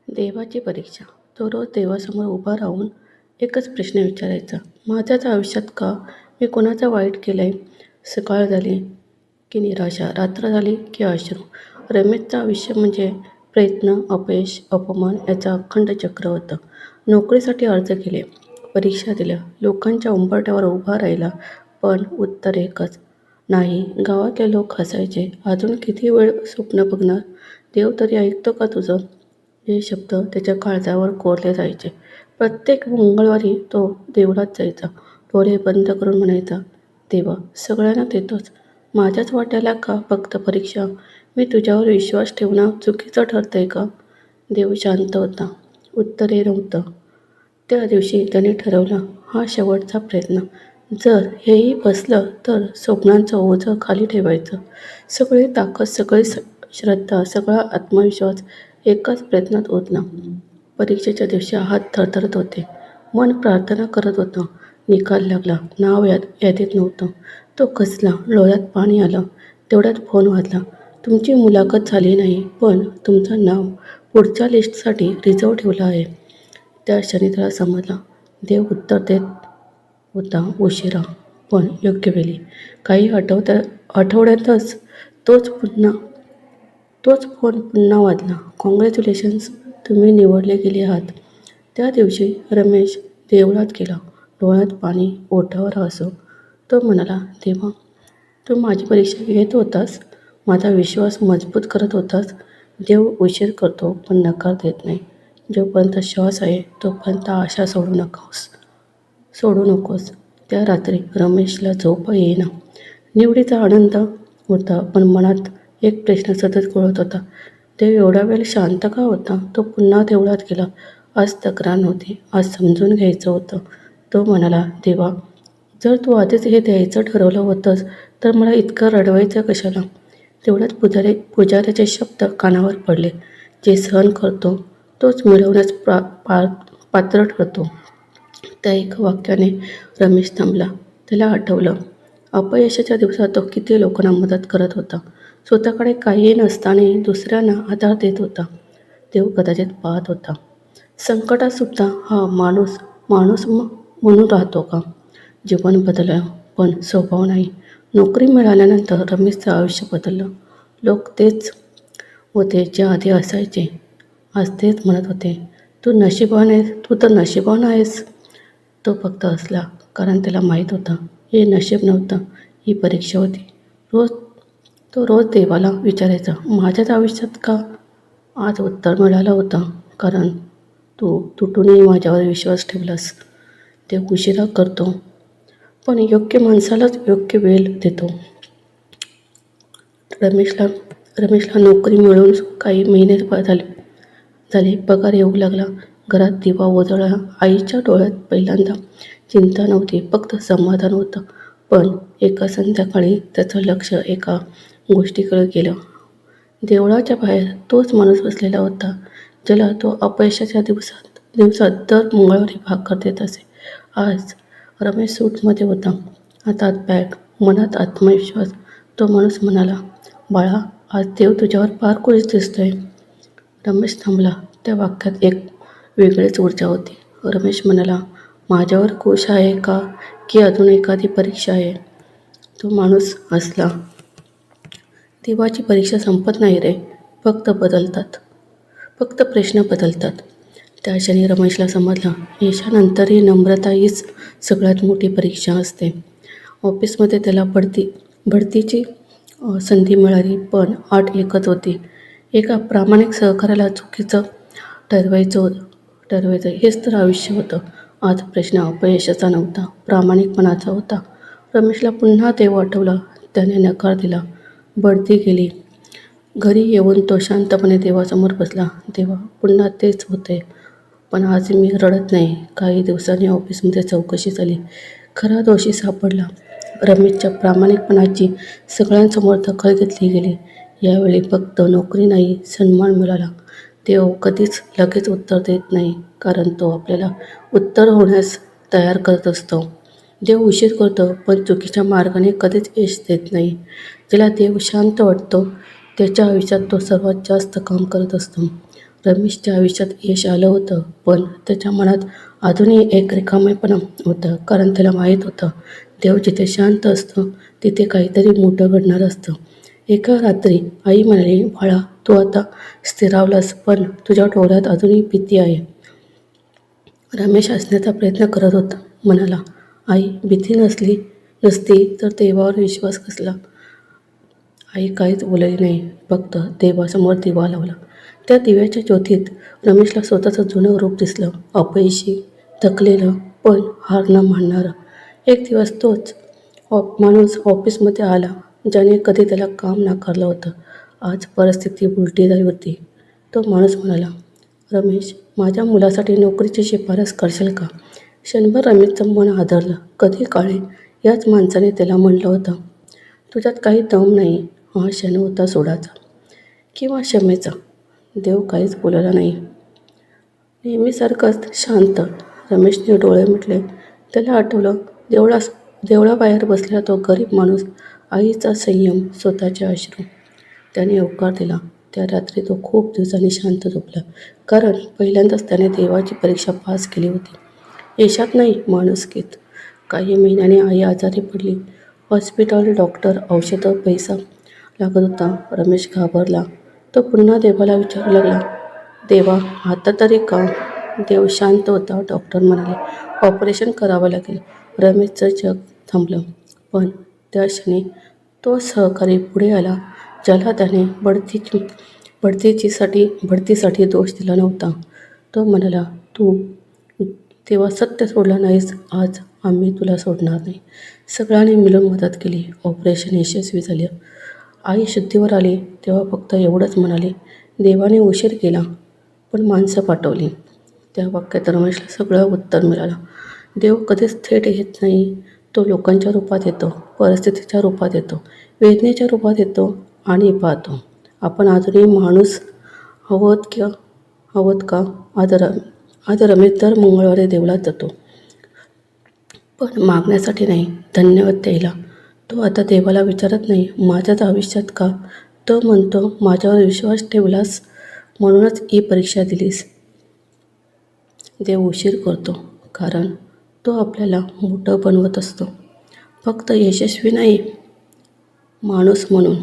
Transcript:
देवाची परीक्षा. तो रोज देवासमोर उभा राहून एकच प्रश्न विचारायचा, माझ्याच आयुष्यात का? मी कोणाचं वाईट केलंय? सकाळ झाली की निराशा, रात्र झाली की अश्रू. रमेशचं आयुष्य म्हणजे प्रयत्न, अपयश, अपमान याचं अखंड चक्र होतं. नोकरीसाठी अर्ज केले, परीक्षा दिल्या, लोकांच्या उंबरठ्यावर उभा राहिला, पण उत्तर एकच, नाही. गावातले लोक हसायचे, अजून किती वेळ स्वप्न बघणार? देव तरी ऐकतो का तुझं? हे शब्द त्याच्या काळजावर कोरले जायचे. प्रत्येक मंगळवारी तो देवळात जायचा. डोळे बंद करून म्हणायचा, देवा, सगळ्यांना देतोच, माझ्याच वाट्याला का फक्त परीक्षा? मी तुझ्यावर विश्वास ठेवणं चुकीचं ठरतंय का? देव शांत होता. उत्तरे नव्हतं. त्या दिवशी त्याने ठरवलं, हा शेवटचा प्रयत्न. जर हेही बसलं तर स्वप्नांचं ओझं खाली ठेवायचं. सगळी ताकद, सगळी श्रद्धा, सगळा आत्मविश्वास एकाच प्रयत्नात ओतला. परीक्षेच्या दिवशी हात थरथरत होते. मन प्रार्थना करत होतं. निकाल लागला. नाव यादीत नव्हतं. तो खचला. डोळ्यात पाणी आलं. तेवढ्यात फोन वाजला. तुमची मुलाखत झाली नाही, पण तुमचं नाव पुढच्या लिस्टसाठी रिझर्व्ह ठेवलं आहे. त्या क्षणी त्याला समजलं, देव उत्तर देत होता, उशिरा पण योग्य वेळी. काही आठवड्यातच तोच फोन पुन्हा वाजला. कॉंग्रॅच्युलेशन्स, तुम्ही निवडले गेले आहात. त्या दिवशी रमेश देवळात गेला. डोळ्यात पाणी, ओठावर हसू. तो म्हणाला, देवा, तू माझी परीक्षा घेत होतास, माझा विश्वास मजबूत करत होतास. देव उशीर करतो पण नकार देत नाही. जोपर्यंत श्वास आहे तोपर्यंत आशा सोडू नकोस. त्या रात्री रमेशला झोप येईना. निवडीचा आनंद होता, पण मनात एक प्रश्न सतत घोळत होता. देव एवढा वेळ शांत का होता? तो पुन्हा देवळात गेला. आज तक्रार नव्हती, आज समजून घ्यायचं होतं. तो म्हणाला, देवा, जर तू आधीच हे द्यायचं ठरवलं होतंस तर मला इतकं रडवायचं कशाला? तेवढ्यात पुजाऱ्याचे शब्द कानावर पडले, जे सहन करतो तोच मिळवण्यास पात्र ठरतो. त्या एका वाक्याने रमेश थांबला. त्याला आठवलं, अपयशाच्या दिवसात तो किती लोकांना मदत करत होता. स्वतःकडे काहीही नसतानाही दुसऱ्यांना आधार देत होता. देव कदाचित पाहत होता. संकटात सुद्धा हा माणूस म्हणून राहतो का? जीवन बदललं, पण स्वभाव नाही. नोकरी मिळाल्यानंतर रमेशचं आयुष्य बदललं. लोक तेच होते जे आधी असायचे. आज तेच म्हणत होते, तू तर नशिबवान आहेस. तो फक्त हसला, कारण त्याला माहीत होतं, हे नशीब नव्हतं, ही परीक्षा होती. तो रोज देवाला विचारायचा, माझ्याच आयुष्यात का? आज उत्तर मिळालं होतं, कारण तू तुटूनही माझ्यावर विश्वास ठेवलास. देव उशिरा करतो, पण योग्य माणसालाच योग्य वेळ देतो. रमेशला नोकरी मिळून काही महिने झाले. पगार येऊ लागला. घरात दिवा उजळला. आईच्या डोळ्यात पहिल्यांदा चिंता नव्हती, फक्त समाधान होतं. पण एका संध्याकाळी त्याचं लक्ष एका गोष्टीकडे गेलं. देवळाच्या बाहेर तोच माणूस बसलेला होता, ज्याला तो अपयशाच्या दिवसात दर मंगळवारी भाकर देत असे. आज रमेश सूटमध्ये होता. हातात बॅग, मनात आत्मविश्वास. तो माणूस म्हणाला, बाळा, आज देव तुझ्यावर फार खुश दिसतोय. रमेश थांबला. त्या वाक्यात एक वेगळीच ऊर्जा होती. रमेश म्हणाला, माझ्यावर खुश आहे का, की अजून एखादी परीक्षा आहे? तो माणूस हसला. देवाची परीक्षा संपत नाही रे, फक्त प्रश्न बदलतात. त्या क्षणी रमेशला समजलं, यशानंतरही नम्रता हीच सगळ्यात मोठी परीक्षा असते. ऑफिसमध्ये त्याला बढतीची संधी मिळाली, पण अट एकच होती, एका प्रामाणिक सहकार्याला चुकीचं ठरवायचं हेच तर आयुष्य होतं. आज प्रश्न अपयशाचा नव्हता, प्रामाणिकपणाचा होता. रमेशला पुन्हा देव आठवला. त्याने नकार दिला. बढती गेली. घरी येऊन तो शांतपणे देवासमोर बसला. देवा, पुन्हा तेच होतंय, पण आज मी रडत नाही. काही दिवसांनी ऑफिसमध्ये चौकशी झाली. खरा दोषी सापडला. रमेशच्या प्रामाणिकपणाची सगळ्यांसमोर दखल घेतली गेली. यावेळी फक्त नोकरी नाही, सन्मान मिळाला. देव कधीच लगेच उत्तर देत नाही, कारण तो आपल्याला उत्तर होण्यास तयार करत असतो. देव उशीर करतो, पण चुकीच्या मार्गाने कधीच यश देत नाही. ज्याला देव शांत वाटतो त्याच्या आयुष्यात तो सर्वात जास्त काम करत असतो. रमेशच्या आयुष्यात यश आलं होतं, पण त्याच्या मनात अजूनही एक रिकामेपणा होतं. कारण त्याला माहीत होतं, देव जिथे शांत असतो तिथे काहीतरी मोठं घडणार असतं. एका रात्री आई म्हणाली, "बाळा, तू आता स्थिरावलास, पण तुझ्या डोळ्यात अजूनही भीती आहे." रमेश हसण्याचा प्रयत्न करत होता. म्हणाला, "आई, भीती नसती तर देवावर विश्वास कसला?" आई काहीच बोलली नाही, फक्त देवासमोर दिवा लावला. त्या दिव्याच्या ज्योतीत रमेशला स्वतःचं जुनं रूप दिसलं. अपयशी, थकलेलं, पण हार न मानणारं. एक दिवस तोच माणूस ऑफिसमध्ये आला, ज्याने कधी त्याला काम नाकारलं होतं. आज परिस्थिती उलटी झाली होती. तो माणूस म्हणाला, "रमेश, माझ्या मुलासाठी नोकरीची शिफारस करशील का?" क्षणभर रमेशचं मन हादरलं. कधी काळी याच माणसाने त्याला म्हणलं होतं, "तुझ्यात काही दम नाही." हा क्षण होता सोडाचा किंवा क्षमेचा. देव काहीच बोलला नाही. नेहमीसारखंच शांत. रमेशने डोळे मिटले. त्याला आठवलं, देवळाबाहेर बसलेला तो गरीब माणूस, आईचा संयम, स्वतःचे अश्रू. त्याने होकार दिला. त्या रात्री तो खूप दिवसांनी शांत झोपला. कारण पहिल्यांदाच त्याने देवाची परीक्षा पास केली होती. यशात नाही, माणुसकीत. काही महिन्यांनी आई आजारी पडली. हॉस्पिटल, डॉक्टर, औषधं, पैसा लागत होता. रमेश घाबरला. तो पुन्हा देवाला विचारू लागला, "देवा, आता तरी का?" देव शांत होता. डॉक्टर म्हणाले, "ऑपरेशन करावं लागेल." रमेशचं जग थांबलं. पण त्या क्षणी तो सहकारी पुढे आला, ज्याला त्याने बढतीसाठी दोष दिला नव्हता. तो म्हणाला, "तू तेव्हा सत्य सोडलं नाहीस, आज आम्ही तुला सोडणार नाही." सगळ्यांनी मिळून मदत केली. ऑपरेशन यशस्वी झालं. आई शुद्धीवर आली तेव्हा फक्त एवढंच म्हणाली, "देवाने उशीर केला, पण माणसं पाठवली." त्या वाक्यात रमेशला सगळं उत्तर मिळालं. देव कधीच थेट येत नाही. तो लोकांच्या रूपात येतो, परिस्थितीच्या रूपात येतो, वेदनेच्या रूपात येतो आणि पाहतो, आपण अजूनही माणूस आहोत का? आज रमेश दर मंगळवारी देवळात जातो, पण मागण्यासाठी नाही, धन्यवाद द्यायला. तो आता देवाला विचारत नाही, "माझ्याच आयुष्यात का?" तो म्हणतो, "माझ्यावर विश्वास ठेवलास म्हणूनच ही परीक्षा दिलीस." देव उशीर करतो, कारण तो आपल्याला मोठं बनवत असतो. फक्त यशस्वी नाही, माणूस म्हणून.